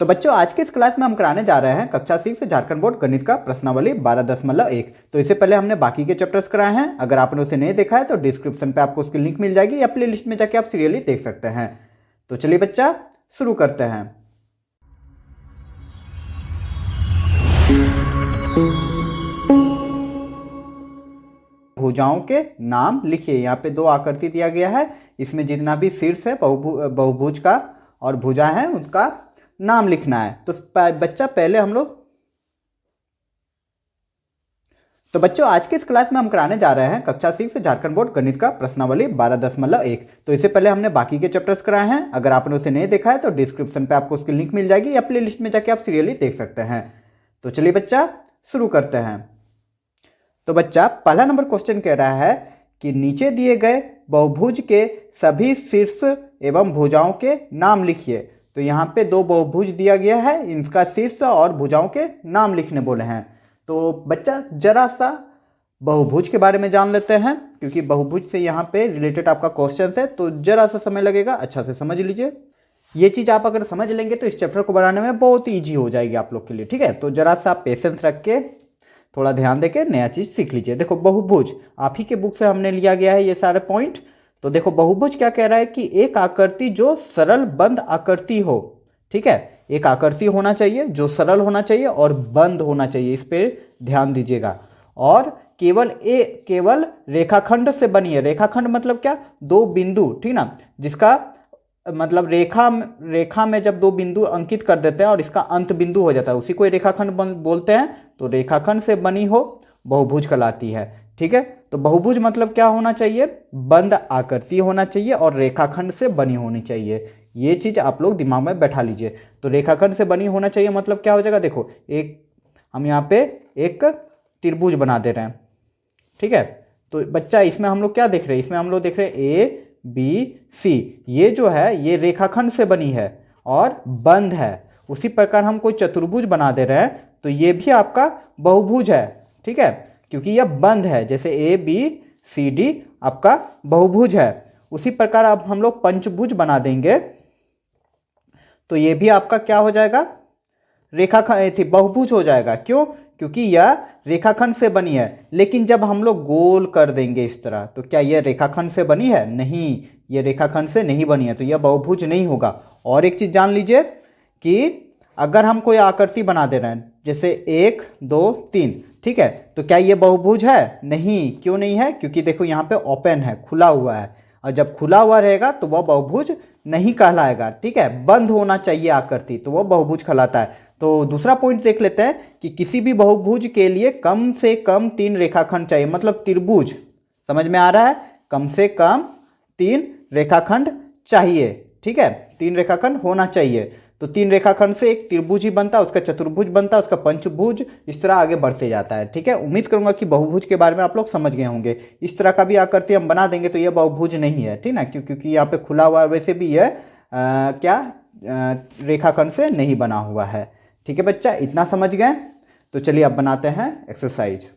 तो बच्चों आज के इस क्लास में हम कराने जा रहे हैं कक्षा 6 से झारखंड बोर्ड गणित का प्रश्नावली 12.1। तो इससे पहले हमने बाकी के चैप्टर्स कराए हैं। अगर आपने उसे नहीं देखा है तो डिस्क्रिप्शन पे आपको उसकी लिंक मिल जाएगी या प्ले लिस्ट में जाके आप सीरियली देख सकते हैं। तो चलिए बच्चा शुरू करते हैं। भुजाओं के नाम लिखिए। यहाँ पे दो आकृति दिया गया है, इसमें जितना भी शीर्ष है बहुभुज का और भुजा है उसका नाम लिखना है। तो बच्चा पहले हम लोग तो बच्चों आज के इस क्लास में हम कराने जा रहे हैं कक्षा 6 से झारखंड बोर्ड गणित का प्रश्नावली 12.1। तो इससे पहले हमने बाकी के चैप्टर्स कराए हैं। अगर आपने उसे नहीं देखा है तो डिस्क्रिप्शन पे आपको उसकी लिंक मिल जाएगी या प्ले लिस्ट में जाके आप सीरियली देख सकते हैं। तो चलिए बच्चा शुरू करते हैं। तो बच्चा पहला नंबर क्वेश्चन कह रहा है कि नीचे दिए गए बहुभुज के सभी शीर्ष एवं भुजाओं के नाम लिखिए। तो यहाँ पे दो बहुभुज दिया गया है, इनका शीर्ष और भुजाओं के नाम लिखने बोले हैं। तो बच्चा जरा सा बहुभुज के बारे में जान लेते हैं, क्योंकि बहुभुज से यहाँ पे रिलेटेड आपका क्वेश्चन है, तो जरा सा समय लगेगा, अच्छा से समझ लीजिए। ये चीज़ आप अगर समझ लेंगे तो इस चैप्टर को बनाने में बहुत ईजी हो जाएगी आप लोग के लिए, ठीक है। तो जरा सा पेशेंस रख के थोड़ा ध्यान देके नया चीज़ सीख लीजिए। देखो बहुभुज आप ही के बुक से हमने लिया गया है ये सारे पॉइंट। तो देखो बहुभुज क्या कह रहा है कि एक आकृति जो सरल बंद आकृति हो, ठीक है। एक आकृति होना चाहिए जो सरल होना चाहिए और बंद होना चाहिए, इस पे ध्यान दीजिएगा। और केवल रेखाखंड से बनी है। रेखाखंड मतलब क्या, दो बिंदु, ठीक ना, जिसका मतलब रेखा में जब दो बिंदु अंकित कर देते हैं और इसका अंत बिंदु हो जाता है, उसी को रेखाखंड बोलते हैं। तो रेखाखंड से बनी हो बहुभुज कहलाती है, ठीक है। तो बहुभुज मतलब क्या होना चाहिए, बंद आकृति होना चाहिए और रेखाखंड से बनी होनी चाहिए। ये चीज आप लोग दिमाग में बैठा लीजिए। तो रेखाखंड से बनी होना चाहिए मतलब क्या हो जाएगा, देखो एक हम यहाँ पे एक त्रिभुज बना दे रहे हैं, ठीक है। तो बच्चा इसमें हम लोग क्या देख रहे हैं, इसमें हम लोग देख रहे हैं ए बी सी, ये जो है ये रेखाखंड से बनी है और बंद है। उसी प्रकार हम कोई चतुर्भुज बना दे रहे हैं तो ये भी आपका बहुभुज है, ठीक है, क्योंकि यह बंद है। जैसे ए बी सी डी आपका बहुभुज है। उसी प्रकार अब हम लोग पंचभुज बना देंगे तो ये भी आपका क्या हो जाएगा, रेखाखंड बहुभुज हो जाएगा। क्यों, क्योंकि यह रेखाखंड से बनी है। लेकिन जब हम लोग गोल कर देंगे इस तरह, तो क्या यह रेखाखंड से बनी है, नहीं, यह रेखाखंड से नहीं बनी है, तो यह बहुभुज नहीं होगा। और एक चीज जान लीजिए कि अगर हम कोई आकृति बना दे रहे हैं, जैसे 1 2 3, ठीक है, तो क्या ये बहुभुज है, नहीं। क्यों नहीं है, क्योंकि देखो यहाँ पे ओपन है, खुला हुआ है, और जब खुला हुआ रहेगा तो वह बहुभुज नहीं कहलाएगा, ठीक है। बंद होना चाहिए आकृति तो वह बहुभुज कहलाता है। तो दूसरा पॉइंट देख लेते हैं कि किसी भी बहुभुज के लिए कम से कम 3 रेखाखंड चाहिए, मतलब त्रिभुज, समझ में आ रहा है, कम से कम 3 रेखाखंड चाहिए, ठीक है, 3 रेखाखंड होना चाहिए। तो 3 रेखाखंड से एक त्रिभुज ही बनता है, उसका चतुर्भुज बनता है, उसका पंचभुज, इस तरह आगे बढ़ते जाता है, ठीक है। उम्मीद करूंगा कि बहुभुज के बारे में आप लोग समझ गए होंगे। इस तरह का भी आकृति हम बना देंगे तो यह बहुभुज नहीं है, ठीक ना, क्योंकि यहाँ पे खुला हुआ, वैसे भी यह रेखाखंड से नहीं बना हुआ है, ठीक है बच्चा, इतना समझ गए। तो चलिए अब बनाते हैं एक्सरसाइज।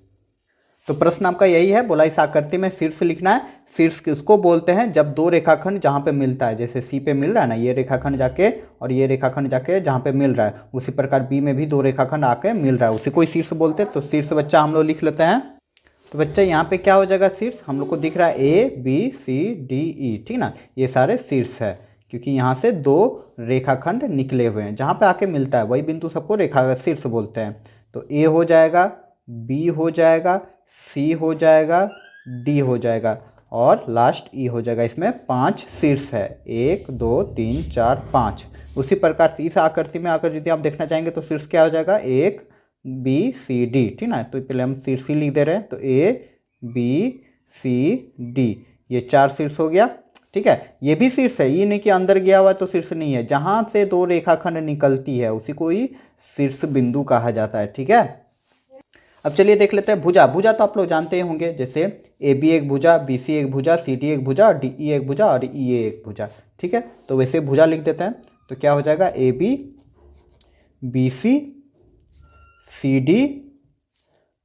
तो प्रश्न आपका यही है, बोला इस आकृति में शीर्ष लिखना है। शीर्ष किसको बोलते हैं, जब दो रेखाखंड जहाँ पे मिलता है, जैसे सी पे मिल रहा है ना, ये रेखाखंड जाके और ये रेखाखंड जाके जहाँ पे मिल रहा है, उसी प्रकार बी में भी दो रेखाखंड आके मिल रहा है, उसी को शीर्ष बोलते हैं। तो शीर्ष बच्चा हम लोग लिख लेते हैं। तो बच्चा यहाँ पे क्या हो जाएगा, शीर्ष हम लोग को दिख रहा है A B C D E, ठीक ना, ये सारे शीर्ष है, क्योंकि यहाँ से दो रेखाखंड निकले हुए हैं, जहाँ पे आके मिलता है वही बिंदु सबको रेखा शीर्ष बोलते हैं। तो ए हो जाएगा, बी हो जाएगा, सी हो जाएगा, डी हो जाएगा और लास्ट ई हो जाएगा। इसमें 5 शीर्ष है, 1 2 3 4 5। उसी प्रकार से इस आकृति में आकर यदि आप देखना चाहेंगे तो शीर्ष क्या हो जाएगा, 1 बी सी डी, ठीक ना। तो पहले हम शीर्ष ही लिख दे रहे हैं, तो ए बी सी डी, ये 4 शीर्ष हो गया, ठीक है। ये भी शीर्ष है, ये नहीं कि अंदर गया हुआ तो शीर्ष नहीं है, जहाँ से दो रेखाखंड निकलती है उसी को ही शीर्ष बिंदु कहा जाता है, ठीक है। अब चलिए देख लेते हैं भुजा। भुजा तो आप लोग जानते ही होंगे, जैसे ए बी एक भुजा, बी सी एक भुजा, सी डी एक भुजा और डी ई एक भुजा और ई ए एक भुजा, ठीक है। तो वैसे भुजा लिख देते हैं, तो क्या हो जाएगा, A B B C D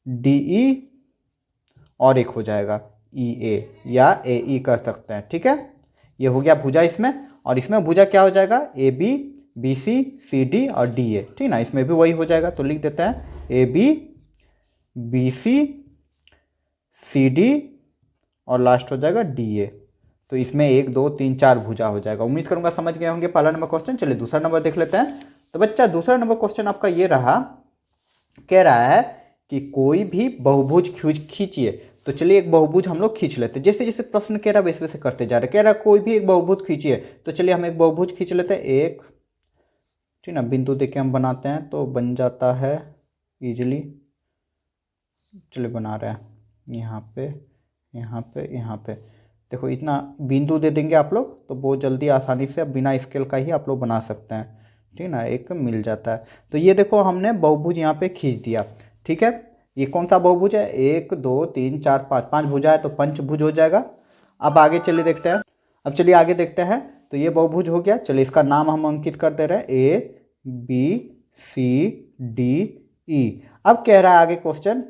D E और एक हो जाएगा ई ए या ए ई कर सकते हैं, ठीक है। ये हो गया भुजा इसमें। और इसमें भुजा क्या हो जाएगा, A B B C, C D और डी ए, ठीक ना। इसमें भी वही हो जाएगा, तो लिख देते हैं A B, B C, C D और लास्ट हो जाएगा डी ए। तो इसमें 1 2 3 4 भुजा हो जाएगा। उम्मीद करूंगा समझ गए होंगे पहला नंबर क्वेश्चन। चलिए दूसरा नंबर देख लेते हैं। तो बच्चा दूसरा नंबर क्वेश्चन आपका ये रहा, कह रहा है कि कोई भी बहुभुज खींचिए। तो चलिए एक बहुभुज हम लोग खींच लेते हैं, जैसे जैसे प्रश्न कह रहा है वैसे वैसे करते जा रहे हैं। कह रहा है कोई भी एक बहुभुज खींचिए, तो चलिए हम एक बहुभुज खींच लेते हैं। एक, ठीक ना, बिंदु देके हम बनाते हैं तो बन जाता है इजीली। चलिए बना रहे हैं यहाँ पे, यहाँ पे, यहाँ पे। देखो इतना बिंदु दे देंगे आप लोग तो बहुत जल्दी आसानी से बिना स्केल का ही आप लोग बना सकते हैं, ठीक ना, एक मिल जाता है। तो ये देखो हमने बहुभुज यहाँ पे खींच दिया, ठीक है। ये कौन सा बहुभुज है? 1 2 3 4 5, 5 भुजा है तो पंचभुज हो जाएगा। अब आगे चलिए देखते हैं। अब चलिए आगे देखते हैं। तो ये बहुभुज हो गया। चलिए इसका नाम हम अंकित कर दे रहे हैं A B C D E. अब कह रहा है आगे क्वेश्चन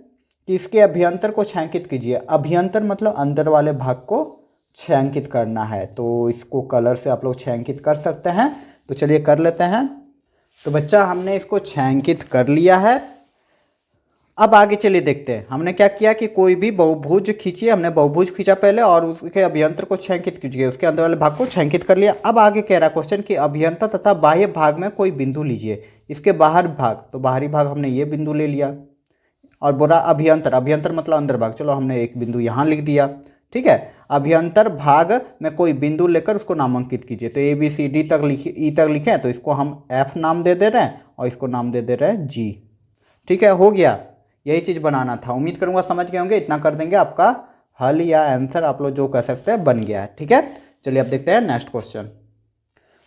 कि इसके अभ्यंतर को छायांकित कीजिए। अभ्यंतर मतलब अंदर वाले भाग को छायांकित करना है, तो इसको कलर से आप लोग छायांकित कर सकते हैं। तो चलिए कर लेते हैं। तो बच्चा हमने इसको छायांकित कर लिया है। अब आगे चलिए देखते हैं हमने क्या किया कि कोई भी बहुभुज खींचिए। हमने बहुभुज खींचा पहले और उसके अभ्यंतर को छायांकित कीजिए, उसके अंदर वाले भाग को छायांकित कर लिया। अब आगे कह रहा क्वेश्चन कि अभ्यंतर तथा बाह्य भाग में कोई बिंदु लीजिए। इसके बाहर भाग, तो बाहरी भाग हमने ये बिंदु ले लिया और बोला अभ्यंतर, अभ्यंतर मतलब अंदर भाग। चलो हमने एक बिंदु यहाँ लिख दिया, ठीक है। अभ्यंतर भाग में कोई बिंदु लेकर उसको नामांकित कीजिए। तो ए बी सी डी तक लिखे, ई तक लिखे हैं तो इसको हम एफ नाम दे रहे हैं और इसको नाम दे रहे हैं जी, ठीक है। हो गया, यही चीज़ बनाना था। उम्मीद करूंगा समझ गए होंगे। इतना कर देंगे आपका हल या आंसर आप लोग जो कह सकते हैं बन गया है, ठीक है। चलिए अब देखते हैं नेक्स्ट क्वेश्चन।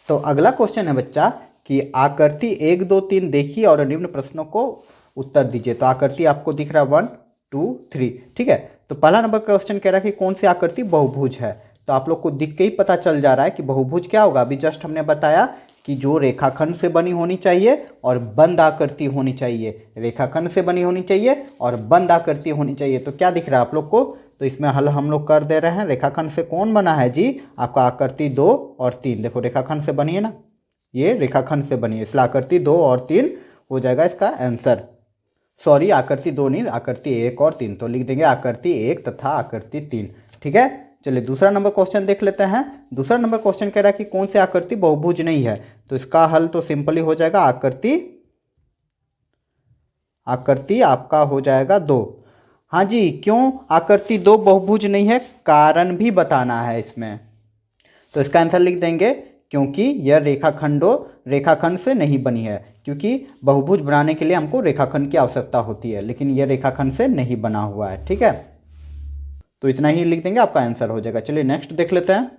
तो अगला क्वेश्चन है बच्चा कि आकृति 1 2 3 देखिए और निम्न प्रश्नों को उत्तर दीजिए। तो आकृति आपको दिख रहा है 1 2 3, ठीक है। तो पहला नंबर क्वेश्चन कह रहा है कि कौन सी आकृति बहुभुज है। तो आप लोग को दिख के ही पता चल जा रहा है कि बहुभुज क्या होगा। अभी जस्ट हमने बताया कि जो रेखाखंड से बनी होनी चाहिए और बंद आकृति होनी चाहिए, रेखाखंड से बनी होनी चाहिए और बंद आकृति होनी चाहिए। तो क्या दिख रहा है आप लोग को? तो इसमें हल हम लोग कर दे रहे हैं। रेखाखंड से कौन बना है जी? आपका आकृति 2 और 3। देखो रेखाखंड से बनी है ना, ये रेखाखंड से बनी है, इसलिए आकृति 2 और 3 हो जाएगा इसका आंसर। सॉरी, आकृति 2 नहीं, आकृति 1 और 3। तो लिख देंगे आकृति 1 तथा आकृति 3, ठीक है। चलिए दूसरा नंबर क्वेश्चन देख लेते हैं। दूसरा नंबर क्वेश्चन कह रहा है कि कौन सी आकृति बहुभुज नहीं है। तो इसका हल तो सिंपली हो जाएगा आकृति आपका हो जाएगा 2। हाँ जी, क्यों आकृति 2 बहुभुज नहीं है, कारण भी बताना है इसमें। तो इसका आंसर लिख देंगे क्योंकि यह रेखाखंड से नहीं बनी है। क्योंकि बहुभुज बनाने के लिए हमको रेखाखंड की आवश्यकता होती है, लेकिन यह रेखाखंड से नहीं बना हुआ है, ठीक है। तो इतना ही लिख देंगे, आपका आंसर हो जाएगा। चलिए नेक्स्ट देख लेते हैं।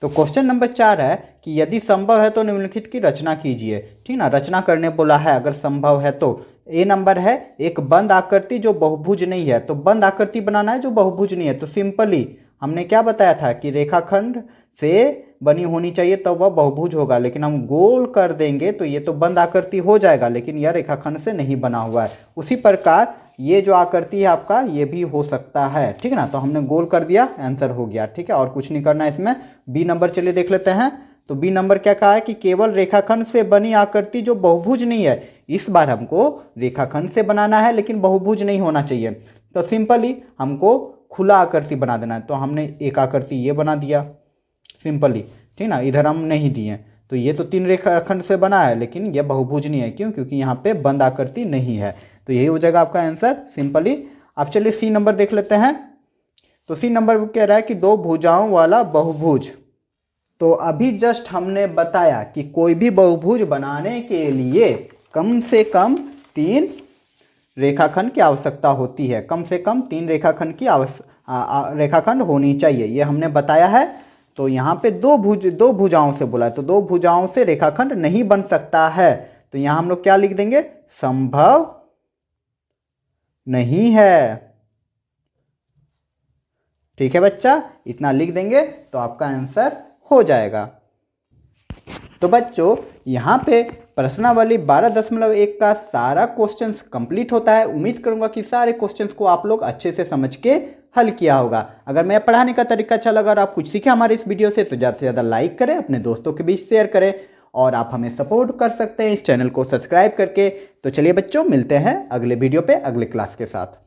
तो क्वेश्चन नंबर 4 है कि यदि संभव है तो निम्नलिखित की रचना कीजिए, ठीक ना। रचना करने बोला है, अगर संभव है तो। ए नंबर है एक बंद आकृति जो बहुभुज नहीं है। तो बंद आकृति बनाना है जो बहुभुज नहीं है। तो सिंपली हमने क्या बताया था कि रेखाखंड से बनी होनी चाहिए तब वह बहुभुज होगा, लेकिन हम गोल कर देंगे तो ये तो बंद आकृति हो जाएगा, लेकिन यह रेखाखंड से नहीं बना हुआ है। उसी प्रकार ये जो आकृति है आपका ये भी हो सकता है, ठीक है ना। तो हमने गोल कर दिया, आंसर हो गया, ठीक है। और कुछ नहीं करना है इसमें। बी नंबर चलिए देख लेते हैं। तो बी नंबर क्या कहा है कि केवल रेखाखंड से बनी आकृति जो बहुभुज नहीं है। इस बार हमको रेखाखंड से बनाना है लेकिन बहुभुज नहीं होना चाहिए। तो सिंपली हमको खुला आकृति बना देना है। तो हमने एक आकृति ये बना दिया सिंपली, ठीक ना। इधर हम नहीं दिए। तो ये तो 3 रेखाखंड से बना है लेकिन यह बहुभुज नहीं है। क्यों? क्योंकि यहाँ पे बंद आकृति नहीं है। तो यही हो जाएगा आपका आंसर सिंपली। अब चलिए सी नंबर देख लेते हैं। तो सी नंबर कह रहा है कि 2 भुजाओं वाला बहुभुज। तो अभी जस्ट हमने बताया कि कोई भी बहुभुज बनाने के लिए कम से कम 3 रेखाखंड की आवश्यकता होती है। कम से कम 3 रेखाखंड की रेखाखंड होनी चाहिए, ये हमने बताया है। तो यहाँ पे 2 भुजाओं से बोला है, तो 2 भुजाओं से रेखाखंड नहीं बन सकता है। तो यहाँ हम लोग क्या लिख देंगे? संभव नहीं है, ठीक है बच्चा। इतना लिख देंगे तो आपका आंसर हो जाएगा। तो बच्चों यहाँ पे प्रश्नावली 12.1 का सारा क्वेश्चंस कंप्लीट होता है। उम्मीद करूंगा कि सारे क्वेश्चंस को आप लोग अच्छे से समझ के हल किया होगा। अगर मेरा पढ़ाने का तरीका अच्छा लगा और आप कुछ सीखे हमारे इस वीडियो से तो ज़्यादा से ज़्यादा लाइक करें, अपने दोस्तों के बीच शेयर करें और आप हमें सपोर्ट कर सकते हैं इस चैनल को सब्सक्राइब करके। तो चलिए बच्चों, मिलते हैं अगले वीडियो पे अगले क्लास के साथ।